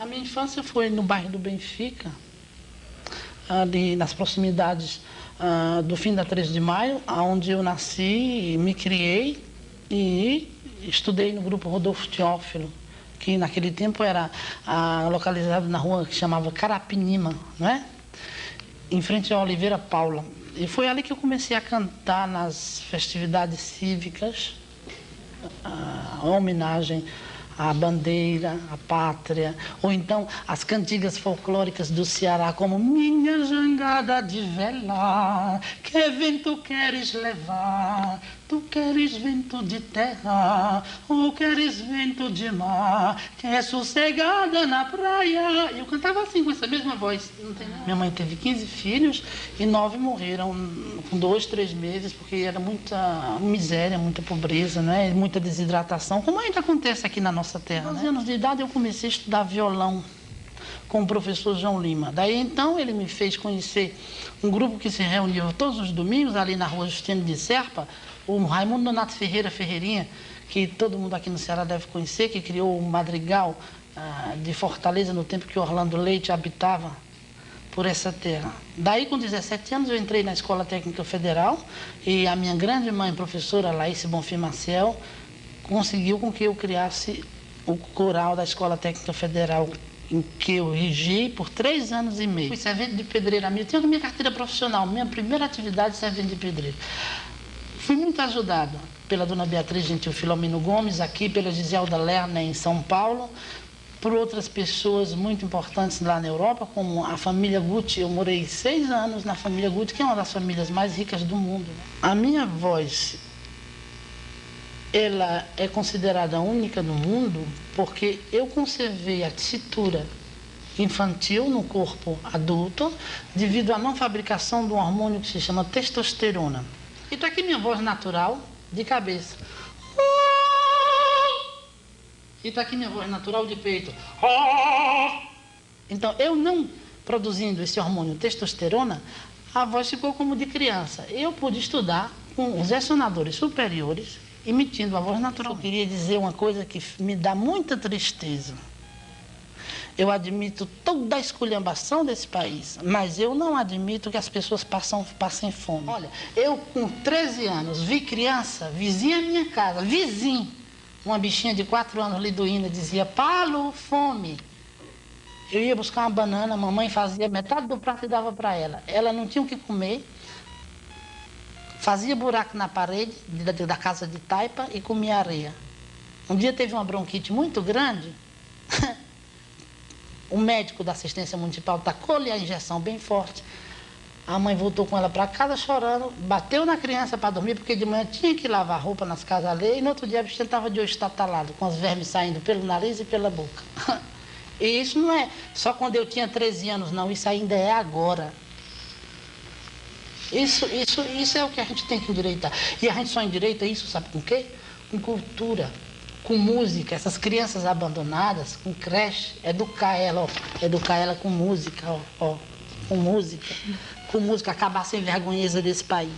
A minha infância foi no bairro do Benfica, ali nas proximidades do fim da 13 de Maio, onde eu nasci, me criei e estudei no grupo Rodolfo Teófilo, que naquele tempo era localizado na rua que chamava Carapinima, não é? Em frente a Oliveira Paula. E foi ali que eu comecei a cantar nas festividades cívicas, a homenagem à bandeira, à pátria, ou então as cantigas folclóricas do Ceará, como Minha jangada de vela, que vento queres levar? Tu queres vento de terra, ou queres vento de mar, que é sossegada na praia. Eu cantava assim, com essa mesma voz. Minha mãe teve 15 filhos e 9 morreram com 2, 3 meses, porque era muita miséria, muita pobreza, né? Muita desidratação, como ainda acontece aqui na nossa terra. Com 12 anos de idade eu comecei a estudar violão com o professor João Lima. Daí então ele me fez conhecer um grupo que se reunia todos os domingos ali na rua Justino de Serpa, o Raimundo Donato Ferreira Ferreirinha, que todo mundo aqui no Ceará deve conhecer, que criou o Madrigal de Fortaleza no tempo que Orlando Leite habitava por essa terra. Daí, com 17 anos, eu entrei na Escola Técnica Federal e a minha grande mãe, professora Laíse Bonfim Maciel, conseguiu com que eu criasse o coral da Escola Técnica Federal, em que eu regi por 3 anos e meio. Fui servente de pedreira. Eu tenho minha carteira profissional, minha primeira atividade servente de pedreiro. Fui muito ajudada pela dona Beatriz Gentil Filomeno Gomes, aqui pela Giselda Lerner, em São Paulo, por outras pessoas muito importantes lá na Europa, como a família Gucci. Eu morei 6 anos na família Gucci, que é uma das famílias mais ricas do mundo. A minha voz, ela é considerada única no mundo porque eu conservei a tessitura infantil no corpo adulto devido à não fabricação de um hormônio que se chama testosterona. E está aqui minha voz natural de cabeça. E está aqui minha voz natural de peito. Então, eu não produzindo esse hormônio testosterona, a voz ficou como de criança. Eu pude estudar com os ressonadores superiores, emitindo a voz natural. Eu queria dizer uma coisa que me dá muita tristeza. Eu admito toda a esculhambação desse país, mas eu não admito que as pessoas passem fome. Olha, eu com 13 anos vi criança, vizinha à minha casa, vizinho, uma bichinha de 4 anos, liduína, dizia, Paulo, fome. Eu ia buscar uma banana, a mamãe fazia metade do prato e dava para ela. Ela não tinha o que comer, fazia buraco na parede da casa de taipa e comia areia. Um dia teve uma bronquite muito grande, o médico da assistência municipal tacou-lhe a injeção bem forte. A mãe voltou com ela para casa chorando, bateu na criança para dormir, porque de manhã tinha que lavar roupa nas casas alheias, e no outro dia a bichinha estava de olho estatalado, com os vermes saindo pelo nariz e pela boca. E isso não é só quando eu tinha 13 anos, não, isso ainda é agora. Isso é o que a gente tem que endireitar. E a gente só endireita isso, sabe com o quê? Com cultura, com música. Essas crianças abandonadas, com creche, educar ela com música, com música, acabar sem vergonheza desse país.